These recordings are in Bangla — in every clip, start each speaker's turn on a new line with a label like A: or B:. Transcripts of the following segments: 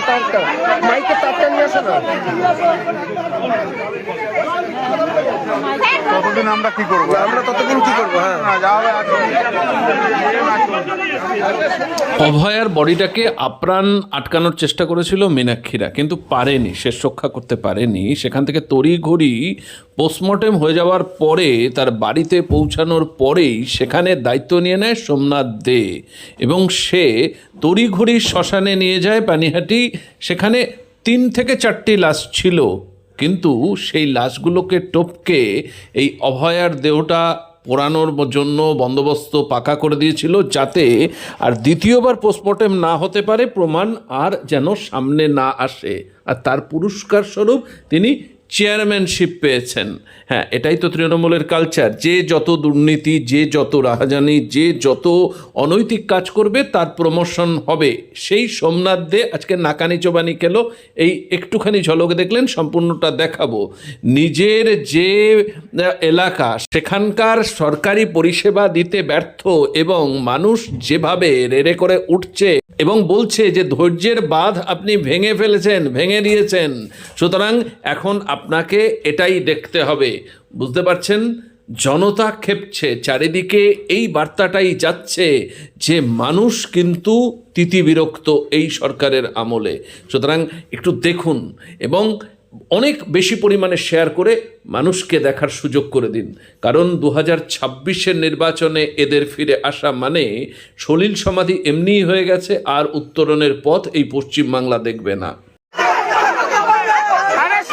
A: তারটা মাইকে তারটা নিয়ে আসো না।
B: ততদিন আমরা কি করবো?
A: আমরা ততদিন কি করবো? হ্যাঁ,
C: অভয়ার বডিটাকে আপ্রাণ আটকানোর চেষ্টা করেছিল মীনাক্ষীরা, কিন্তু পারেনি, শেষ রক্ষা করতে পারেনি। সেখান থেকে তড়িঘড়ি পোস্টমর্টেম হয়ে যাওয়ার পরে, তার বাড়িতে পৌঁছানোর পরেই সেখানে দায়িত্ব নিয়ে নেয় সোমনাথ দে, এবং সে তড়িঘড়ি শ্মশানে নিয়ে যায় পানিহাটি। সেখানে 3 থেকে 4টি লাশ ছিল, কিন্তু সেই লাশগুলোকে টপকে এই অভয়ার দেহটা পোড়ানোর জন্য বন্দোবস্ত পাকা করে দিয়েছিল, যাতে আর দ্বিতীয়বার পোস্টমর্টেম না হতে পারে, প্রমাণ আর যেন সামনে না আসে। আর তার পুরস্কার স্বরূপ তিনি চেয়ারম্যানশিপ পেয়েছেন। হ্যাঁ, এটাই তো তৃণমূলের কালচার। যে যত দুর্নীতি, যে যত রাহাজানি, যে যত অনৈতিক কাজ করবে তার প্রমোশন হবে। সেই সোমনাথ দে আজকে নাকানি চোবানি খেলো। এই একটুখানি ঝলক দেখলেন, সম্পূর্ণটা দেখাবো। নিজের যে এলাকা, সেখানকার সরকারি পরিষেবা দিতে ব্যর্থ, এবং মানুষ যেভাবে রেড়ে করে উঠছে এবং বলছে যে ধৈর্যের বাঁধ আপনি ভেঙে ফেলেছেন, ভেঙে দিয়েছেন, সুতরাং এখন আপনাকে এটাই দেখতে হবে। বুঝতে পারছেন, জনতা ক্ষেপছে, চারিদিকে এই বার্তাটাই যাচ্ছে যে মানুষ কিন্তু তিতিবিরক্ত এই সরকারের আমলে। সুতরাং একটু দেখুন এবং অনেক বেশি পরিমাণে শেয়ার করে মানুষকে দেখার সুযোগ করে দিন, কারণ 2026-এর নির্বাচনে এদের ফিরে আসা মানে সলিল সমাধি এমনিই হয়ে গেছে, আর উত্তরণের পথ এই পশ্চিমবাংলা দেখবে না।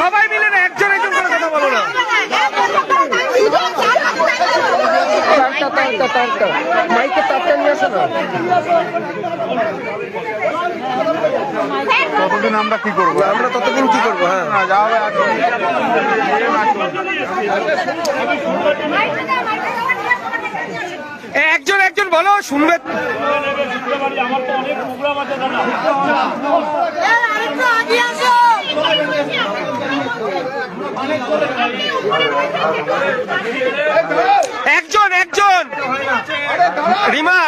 B: সবাই মিলে না, একজন একজন করে কথা বলো না।
A: তারটা মাইকে তারটা নিয়ে আসো না।
B: ততদিন আমরা কি করবো?
A: আমরা ততদিন কি করবো? হ্যাঁ,
B: একজন একজন বলো, শুনবে।
D: আমার তো অনেক প্রোগ্রাম আছে দাদা।
B: একজন একজন রিমা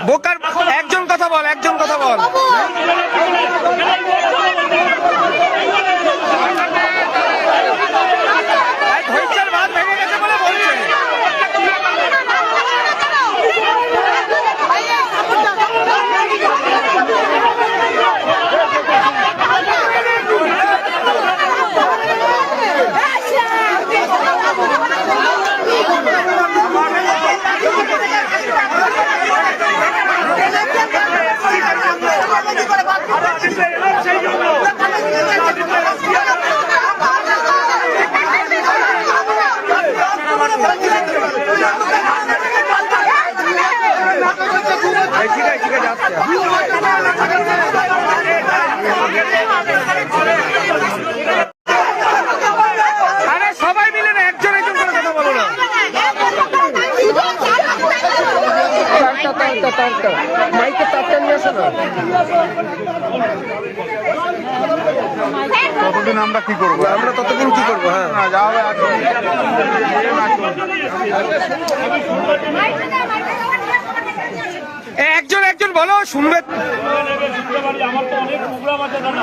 B: বোকার, একজন কথা বল, একজন কথা বল। ধৈর্যের বাঁধ ভেঙে গেছে বলে বলছে। আরে সবাই মিলে না, একজন একজন করে কথা বলো না।
A: তারটা মাইকে তারটা নিয়ে আসো না।
B: ততদিন আমরা কি করবো?
A: আমরা ততদিন কি করবো? হ্যাঁ,
B: একজন একজন বলো, শুনবে।
D: আমার তো অনেক প্রোগ্রাম আছে দাদা।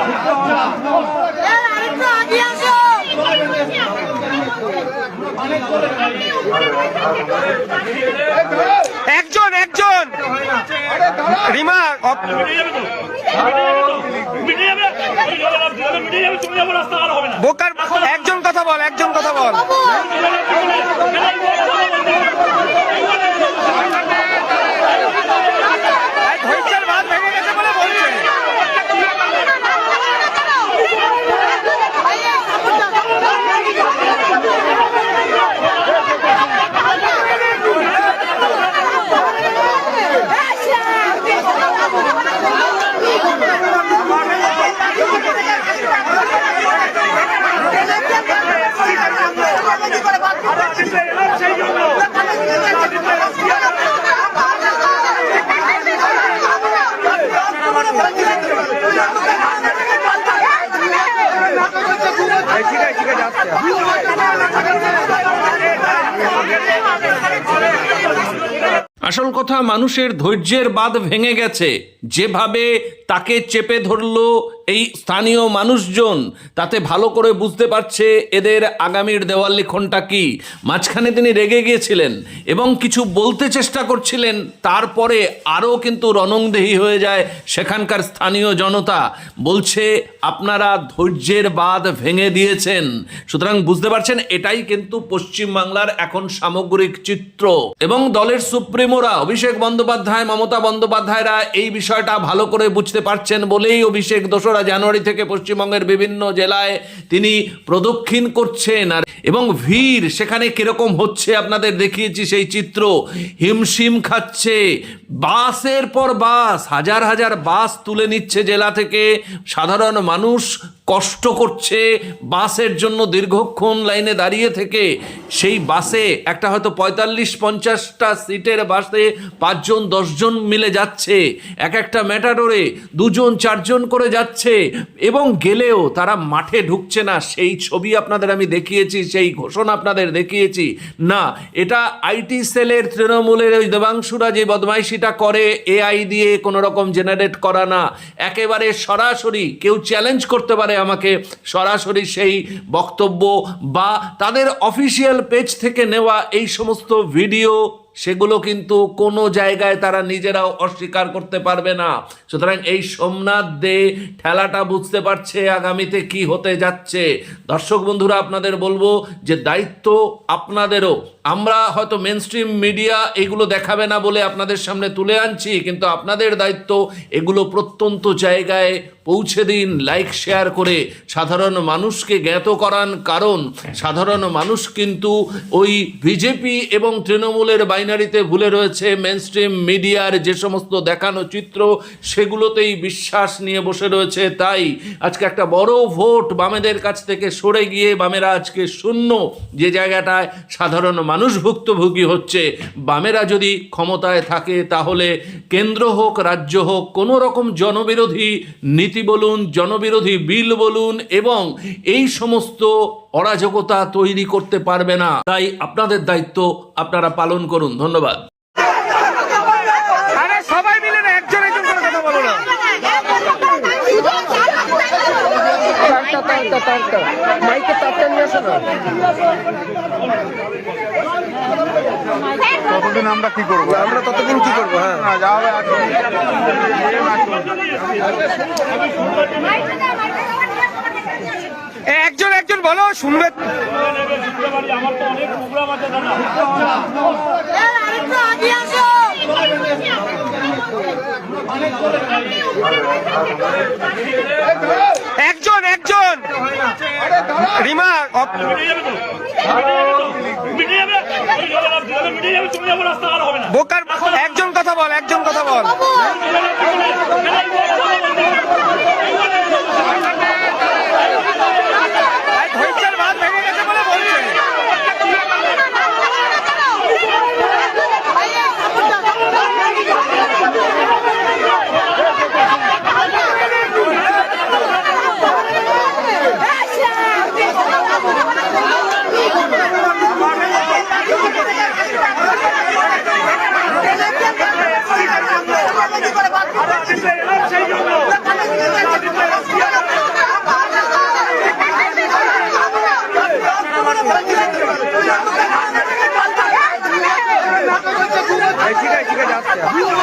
B: একজন একজন রিমা বোকার, একজন কথা বল, একজন কথা বল। ধৈর্যের বাঁধ ভেঙে গেছে বলে বলছে।
C: আসল কথা, মানুষের ধৈর্যের বাঁধ ভেঙে গেছে। যেভাবে তাকে চেপে ধরলো এই স্থানীয় মানুষজন, তাতে ভালো করে বুঝতে পারছে এদের আগামীর দেওয়াল লিখনটা কি। মাঝখানে তিনি রেগে গিয়েছিলেন এবং কিছু বলতে চেষ্টা করছিলেন, তারপরে আরও কিন্তু রণংদেহী হয়ে যায় সেখানকার স্থানীয় জনতা। বলছে আপনারা ধৈর্যের বাঁধ ভেঙে দিয়েছেন। সুতরাং বুঝতে পারছেন, এটাই কিন্তু পশ্চিমবাংলার এখন সামগ্রিক চিত্র। এবং দলের সুপ্রিমোরা অভিষেক বন্দ্যোপাধ্যায়, মমতা বন্দ্যোপাধ্যায়রা এই বিষয়টা ভালো করে বুঝতে পারছেন বলেই অভিষেক 2রা জানুয়ারি থেকে পশ্চিমবঙ্গের বিভিন্ন জেলায় তিনি প্রদক্ষিণ করছেন। আর এবং ভিড় সেখানে কিরকম হচ্ছে আপনাদের দেখিয়েছি সেই চিত্র। হিমশিম খাচ্ছে, বাসের পর বাস, হাজার হাজার বাস তুলে নিচ্ছে জেলা থেকে। সাধারণ মানুষ কষ্ট করছে বাসের জন্য, দীর্ঘক্ষণ লাইনে দাঁড়িয়ে থেকে। সেই বাসে একটা হয়তো 45-50টা সিটের বাসে 5-10 জন মিলে যাচ্ছে, এক একটা ম্যাটাডোরে 2-4 জন করে যাচ্ছে, এবং গেলেও তারা মাঠে ঢুকছে না। সেই ছবি আপনাদের আমি দেখিয়েছি, সেই ঘোষণা আপনাদের দেখিয়েছি। না, এটা আইটি সেলের তৃণমূলের ওই দেবাংশুরা যে বদমাইশিটা করে, এআই দিয়ে কোনো রকম জেনারেট করা না, একেবারে সরাসরি কেউ চ্যালেঞ্জ করতে পারে আমাকে, সরাসরি সেই বক্তব্য বা তাদের অফিসিয়াল পেজ থেকে নেওয়া এই সমস্ত ভিডিও, সেগুলো কিন্তু কোনো জায়গায় তারা নিজেরাও অস্বীকার করতে পারবে না। সুতরাং এই সোমনাথ দে ঠেলাটা বুঝতে পারছে আগামীতে কি হতে যাচ্ছে। দর্শক বন্ধুরা, আপনাদের বলবো যে দায়িত্ব আপনাদেরও। আমরা হয়তো মেনস্ট্রিম মিডিয়া এগুলো দেখাবে না বলে আপনাদের সামনে তুলে আনছি, কিন্তু আপনাদের দায়িত্ব এগুলো প্রত্যন্ত জায়গায় পৌঁছে দিন, লাইক শেয়ার করে সাধারণ মানুষকে জ্ঞাত করান। কারণ সাধারণ মানুষ কিন্তু ওই বিজেপি এবং তৃণমূলের বাইনারিতে ভুলে রয়েছে। মেনস্ট্রিম মিডিয়ার যে সমস্ত দেখানো চিত্র, সেগুলোতেই বিশ্বাস নিয়ে বসে রয়েছে। তাই আজকে একটা বড় ভোট বামেদের কাছ থেকে সরে গিয়ে বামেরা আজকে শূন্য, যে জায়গাটায় সাধারণ মানুষ ভুক্তভোগী হচ্ছে। বামেরা যদি ক্ষমতায় থাকে তাহলে কেন্দ্র হোক রাজ্য হোক, কোনো রকম জনবিরোধী নীতি বলুন, জনবিরোধী বিল বলুন, এবং এই সমস্ত অরাজকতা তৈরি করতে পারবে না। তাই আপনাদের দায়িত্ব আপনারা পালন করুন। ধন্যবাদ।
A: আরে সবাই মিলে না, একজন একজন করে কথা বলো না। তারটা মাইকে তারটা নিয়ে আসো না।
E: ততদিন আমরা কি করবো?
A: আমরা ততদিন কি করবো? হ্যাঁ,
E: না, যা হবে
A: একজন একজন বলো, শুনবে।
D: আমার তো অনেক প্রোগ্রাম আছে দাদা।
A: একজন একজন রিমা বোকার, একজন কথা বল, একজন কথা বল। ধৈর্যের বাঁধ ভেঙে গেছে বলে বলছে। ঠিক আছে, ঠিক আছে, আসছে।